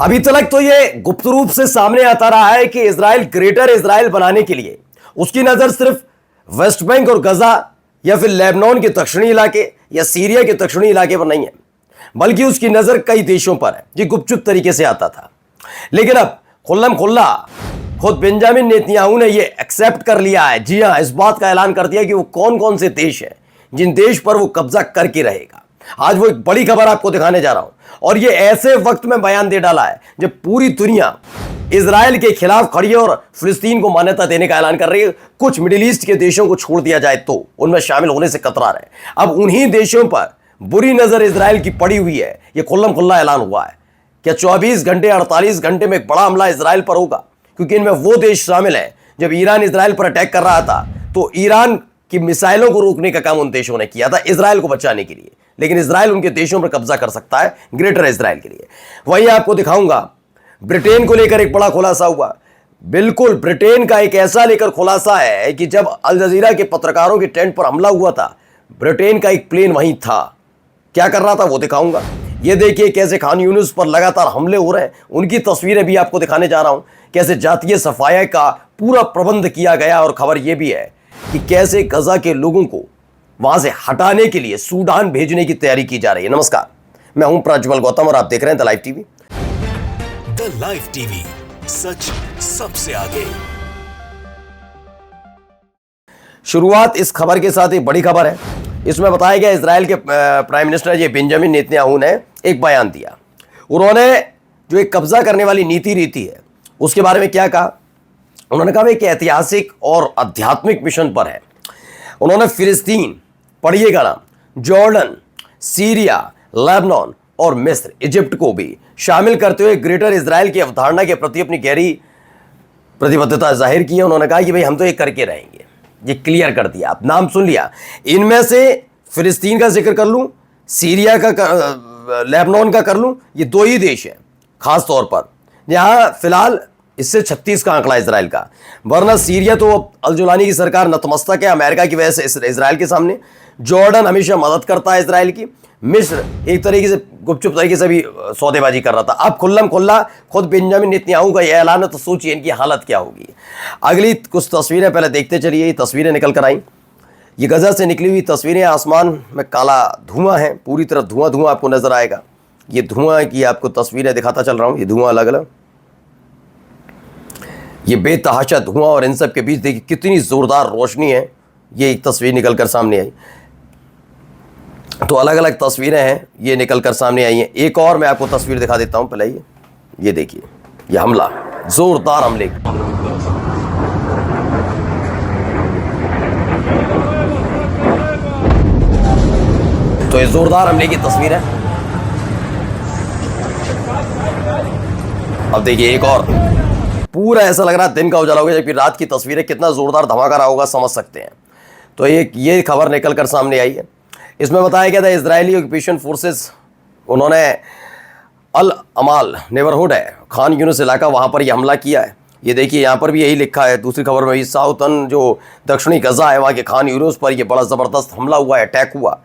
अभी तक तो ये गुप्त रूप से सामने आता रहा है कि इजराइल ग्रेटर इजराइल बनाने के लिए उसकी नजर सिर्फ वेस्ट बैंक और गजा या फिर लेबनान के दक्षिणी इलाके या सीरिया के दक्षिणी इलाके पर नहीं है, बल्कि उसकी नजर कई देशों पर है। ये गुपचुप तरीके से आता था, लेकिन अब खुल्लम खुल्ला खुद बेंजामिन नेतन्याहू ने ये एक्सेप्ट कर लिया है। जी हां, इस बात का ऐलान कर दिया कि वो कौन कौन से देश हैं जिन देश पर वो कब्जा करके रहेगा। आज वो एक बड़ी खबर आपको दिखाने जा रहा हूं, और ये ऐसे वक्त में बयान दे डाला है जब पूरी दुनिया इजराइल के खिलाफ खड़ी है और फिलिस्तीन को मान्यता देने का ऐलान कर रही है। कुछ मिडिल ईस्ट के देशों को छोड़ दिया जाए तो उनमें शामिल होने से कतरा रहे। अब उन्हीं देशों पर बुरी नजर इजराइल की पड़ी हुई है। यह खुल्लम खुल्ला ऐलान हुआ है। क्या 24 घंटे 48 घंटे में एक बड़ा हमला इजराइल पर होगा? क्योंकि इनमें वो देश शामिल है, जब ईरान इजराइल पर अटैक कर रहा था तो ईरान की मिसाइलों को रोकने का काम उन देशों ने किया था इजराइल को बचाने के लिए, लेकिन इजराइल उनके देशों पर कब्जा कर सकता है ग्रेटर इजराइल के लिए। वहीं आपको दिखाऊंगा ब्रिटेन को लेकर एक बड़ा खुलासा हुआ। बिल्कुल, ब्रिटेन का एक ऐसा लेकर खुलासा है कि जब अल जजीरा के पत्रकारों के टेंट पर हमला हुआ था, ब्रिटेन का एक प्लेन वहीं था। क्या कर रहा था वो दिखाऊंगा। ये देखिए कैसे खान यूनिस पर लगातार हमले हो रहे हैं, उनकी तस्वीरें भी आपको दिखाने जा रहा हूं। कैसे जातीय सफाया का पूरा प्रबंध किया गया, और खबर यह भी है कि कैसे गजा के लोगों को वहां से हटाने के लिए सूडान भेजने की तैयारी की जा रही है। नमस्कार, मैं हूं प्रज्वल गौतम और आप देख रहे हैं the live TV. The live TV, सच सबसे आगे। शुरुआत इस खबर के साथ एक बड़ी खबर है। इसमें बताया गया इजराइल के प्राइम मिनिस्टर ये बेंजामिन नेतन्याहू ने एक बयान दिया। उन्होंने जो एक कब्जा करने वाली नीति रीति है उसके बारे में क्या कहा। उन्होंने कहा एक ऐतिहासिक और आध्यात्मिक मिशन पर है। उन्होंने फिलिस्तीन, पढ़िएगा नाम, जॉर्डन, सीरिया, लेबनान और मिस्र, इजिप्ट को भी शामिल करते हुए ग्रेटर इजराइल की अवधारणा के प्रति अपनी गहरी प्रतिबद्धता जाहिर की है। उन्होंने कहा कि भाई हम तो ये करके रहेंगे। ये क्लियर कर दिया, आप नाम सुन लिया। इनमें से फिलिस्तीन का जिक्र कर लूं, सीरिया का लेबनान का कर लूं, ये दो ही देश हैं खास तौर पर। यहां फिलहाल इससे 36 का आंकड़ा इजराइल का, वरना सीरिया तो अल-जुलानी की सरकार नतमस्तक है अमेरिका की वजह से इजराइल के सामने। जॉर्डन हमेशा मदद करता है इजराइल की। मिस्र एक तरीके से गुपचुप तरीके से भी सौदेबाजी कर रहा था। अब खुल्लम खुल्ला खुद बेंजामिन नेतन्याहू का यह ऐलान है, तो सोचिए इनकी हालत क्या होगी। अगली कुछ तस्वीरें पहले देखते चलिए। ये तस्वीरें निकल कर आई, ये गजा से निकली हुई तस्वीरें। आसमान में काला धुआं है, पूरी तरफ धुआं धुआं आपको नजर आएगा। ये धुआं की आपको तस्वीरें दिखाता चल रहा हूँ। ये धुआं अलग अलग, ये बेतहाशा धुआं, और इन सब के बीच देखिए कितनी जोरदार रोशनी है। ये एक तस्वीर निकलकर सामने आई। तो अलग अलग तस्वीरें हैं, ये निकलकर सामने आई हैं। एक और मैं आपको तस्वीर दिखा देता हूं पहले। ये देखिए, ये हमला, जोरदार हमले। तो ये जोरदार हमले की तस्वीर है। अब देखिए एक और, पूरा ऐसा लग रहा है दिन का उजाला हो गया, जबकि रात की तस्वीरें। कितना जोरदार धमाका रहा होगा समझ सकते हैं। तो ये खबर निकलकर सामने आई है। इसमें बताया गया था इजरायली ऑक्यूपेशन फोर्सेस, उन्होंने अल अमाल नेबरहुड है, खान यूनिस इलाका, वहाँ पर ये हमला किया है। ये देखिए यहाँ पर भी यही लिखा है दूसरी खबर में भी। साउथर्न जो दक्षिणी गजा है वहाँ के खान यूनिस पर ये बड़ा ज़बरदस्त हमला हुआ है, अटैक हुआ।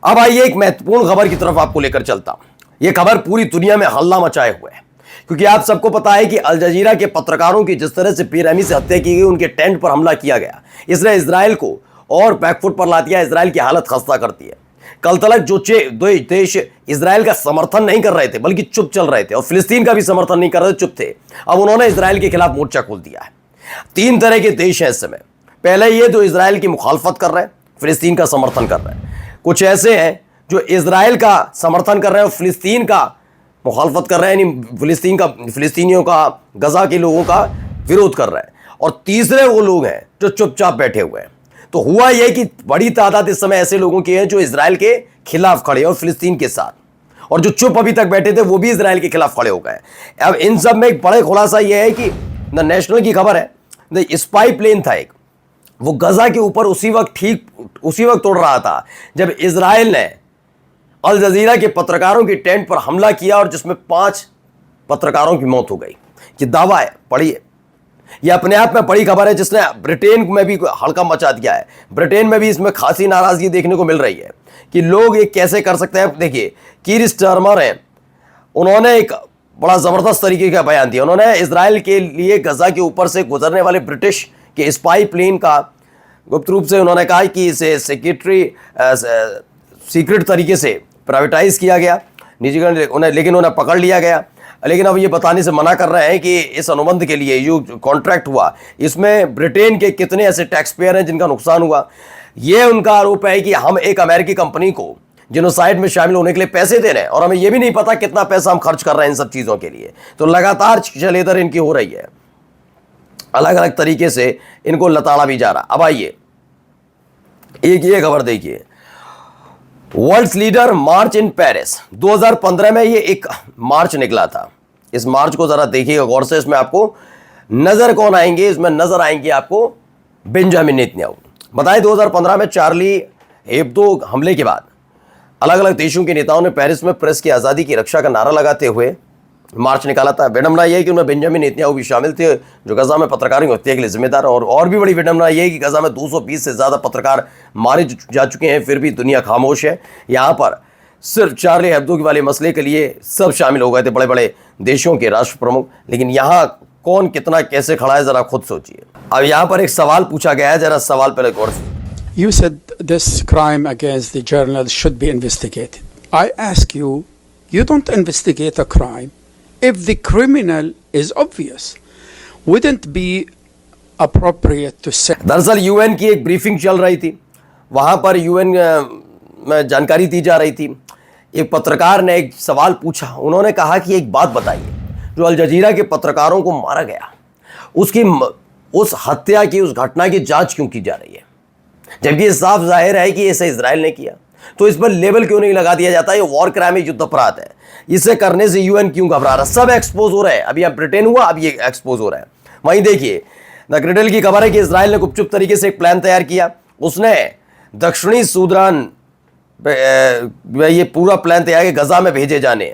अब आइए एक महत्वपूर्ण खबर की तरफ आपको लेकर चलता हूँ। ये खबर पूरी दुनिया में हल्ला मचाए हुए है, क्योंकि आप सबको पता है कि अल जजीरा के पत्रकारों की जिस तरह से बेरहमी से हत्या की गई, उनके टेंट पर हमला किया गया, इसने इजराइल को और बैकफुट पर ला दिया। इजराइल की हालत खस्ता करती है। कल तक जो दो देश इजराइल का समर्थन नहीं कर रहे थे, बल्कि चुप चल रहे थे, और फिलिस्तीन का भी समर्थन नहीं कर रहे थे, चुप थे, अब उन्होंने इजराइल के खिलाफ मोर्चा खोल दिया है। 3 तरह के देश हैं इस समय। पहले ये जो इजराइल की मुखालफत कर रहे हैं, फिलिस्तीन का समर्थन कर रहे हैं। कुछ ऐसे हैं जो इजराइल का समर्थन कर रहे हैं और फिलिस्तीन का मुखालफत कर रहे हैं, यानी फिलिस्तीनियों का, गजा के लोगों का विरोध कर रहे हैं। और तीसरे वो लोग हैं जो चुपचाप बैठे हुए हैं। तो हुआ यह कि बड़ी तादाद इस समय ऐसे लोगों की है जो इजराइल के खिलाफ खड़े हैं और फिलिस्तीन के साथ, और जो चुप अभी तक बैठे थे वो भी इजराइल के खिलाफ खड़े हो गए। अब इन सब में एक बड़ा खुलासा यह है कि द नेशनल की खबर है, द स्पाई प्लेन था एक, वो गजा के ऊपर उसी वक्त उड़ रहा था जब इजराइल ने अल जजीरा के पत्रकारों की टेंट पर हमला किया, और जिसमें 5 पत्रकारों की मौत हो गई। ये दावा है, पढ़िए। यह अपने आप में बड़ी खबर है, जिसने ब्रिटेन में भी हड़कंप मचा दिया है। ब्रिटेन में भी इसमें खासी नाराजगी देखने को मिल रही है कि लोग ये कैसे कर सकते हैं। देखिए कीर स्टारमर हैं, उन्होंने एक बड़ा ज़बरदस्त तरीके का बयान दिया उन्होंने। इजराइल के लिए गजा के ऊपर से गुजरने वाले ब्रिटिश के स्पाई प्लेन का गुप्त रूप से उन्होंने कहा कि इसे सीक्रेट तरीके से प्राइवेटाइज किया गया, निजीकरण उन्हें, लेकिन उन्हें पकड़ लिया गया। लेकिन अब ये बताने से मना कर रहे हैं कि इस अनुबंध के लिए जो कॉन्ट्रैक्ट हुआ इसमें ब्रिटेन के कितने ऐसे टैक्स पेयर हैं जिनका नुकसान हुआ। ये उनका आरोप है कि हम एक अमेरिकी कंपनी को जेनोसाइड में शामिल होने के लिए पैसे दे रहे हैं और हमें यह भी नहीं पता कितना पैसा हम खर्च कर रहे हैं इन सब चीज़ों के लिए। तो लगातार चलेदर इनकी हो रही है, अलग अलग तरीके से इनको लताड़ा भी जा रहा। अब आइए एक ये खबर देखिए, worlds leader march in Paris. 2015 में ये एक मार्च निकला था। इस मार्च को जरा देखिएगा गौर से। इसमें आपको नजर कौन आएंगे? इसमें नजर आएंगे आपको बेंजामिन नेतन्याहू। बताएं 2015 में चार्ली हेब्दो हमले के बाद अलग अलग देशों के नेताओं ने पेरिस में प्रेस की आज़ादी की रक्षा का नारा लगाते हुए मार्च निकाला था। विडंबना यह है कि उनमें बेंजामिन नेतन्याहू भी शामिल थे, जो गजा में पत्रकारों की हत्या के लिए जिम्मेदार। और भी बड़ी विडंबना यह है कि गजा में 220 से ज़्यादा पत्रकार मारे जा चुके हैं, फिर भी दुनिया खामोश है। यहाँ पर सिर्फ चार्ली हेब्दो वाले मसले के लिए सब शामिल हो गए थे, बड़े बड़े देशों के राष्ट्र प्रमुख। लेकिन यहाँ कौन कितना कैसे खड़ा है ज़रा खुद सोचिए। अब यहाँ पर एक सवाल पूछा गया है, जरा सवाल पहले गौर से। You said this crime against the journalists should be investigated. I ask you, you don't investigate a crime if the criminal is obvious. Wouldn't be appropriate to say? दरअसल यूएन की एक ब्रीफिंग चल रही थी, वहाँ पर यूएन में जानकारी दी जा रही थी। एक पत्रकार ने एक सवाल पूछा, उन्होंने कहा कि एक बात बताइए, जो अल जजीरा के पत्रकारों को मारा गया उसकी उस हत्या की, उस घटना की जांच क्यों की जा रही है, जबकि ये साफ जाहिर है कि इसे इजराइल ने किया। तो इस पर लेबल क्यों नहीं लगा दिया जाता? ये वॉर क्राइम है, युद्ध अपराध है। इसे करने से यूएन क्यों घबरा रहा? सब एक्सपोज हो रहे हैं। अभी अब ब्रिटेन हुआ, अब ये एक्सपोज हो रहा है। वहीं देखिए द क्रिडल की खबर है कि इजराइल ने गुपचुप तरीके से एक प्लान तैयार किया। उसने दक्षिणी सूडान ये पूरा प्लान तैयार किया गजा में भेजे जाने।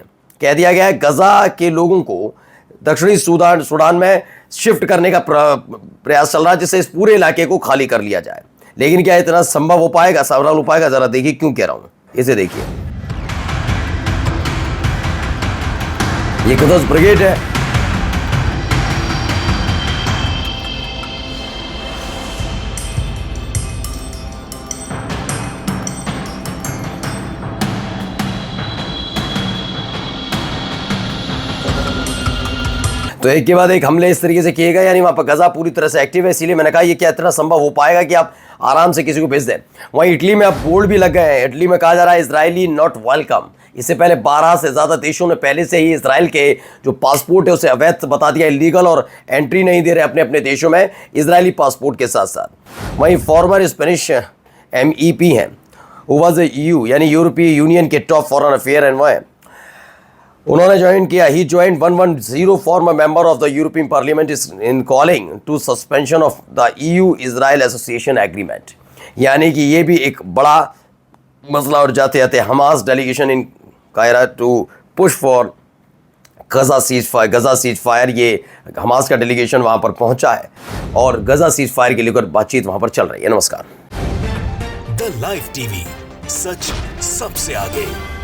कह दिया गया है गजा के लोगों को दक्षिणी सूडान में शिफ्ट करने का प्रयास चल रहा है, जिससे इस पूरे इलाके को खाली कर लिया जाए। लेकिन क्या इतना संभव हो पाएगा, सवाल हो पाएगा? जरा देखिए क्यों कह रहा हूं, इसे देखिए। ये कुदस ब्रिगेड है, तो एक के बाद एक हमले इस तरीके से किए गए, यानी वहां पर गजा पूरी तरह से एक्टिव है। इसीलिए मैंने कहा ये क्या इतना संभव हो पाएगा कि आप आराम से किसी को भेज दें। वहीं इटली में अब बोर्ड भी लग गए हैं। इटली में कहा जा रहा है इजरायली नॉट वेलकम। इससे पहले 12 से ज़्यादा देशों ने पहले से ही इजराइल के जो पासपोर्ट है उसे अवैध बता दिया, इलीगल, और एंट्री नहीं दे रहे अपने अपने देशों में इजरायली पासपोर्ट के साथ साथ। वहीं फॉर्मर स्पेनिश MEP हैं, हु वाज EU यानी यूरोपीय यूनियन के टॉप फॉरेन अफेयर एनवॉय, उन्होंने ज्वाइन किया। ही join 110 former member of the European parliament in calling to suspension of the EU Israel association agreement. यानी कि ये भी एक बड़ा मसला। और जाते जाते Hamas delegation in Cairo to push for Gaza cease fire. ये हमास का डेलीगेशन वहाँ पर पहुँचा है और गजा सीज फायर के लेकर बातचीत वहाँ पर चल रही है। नमस्कार। द लाइव टीवी, सच सबसे आगे।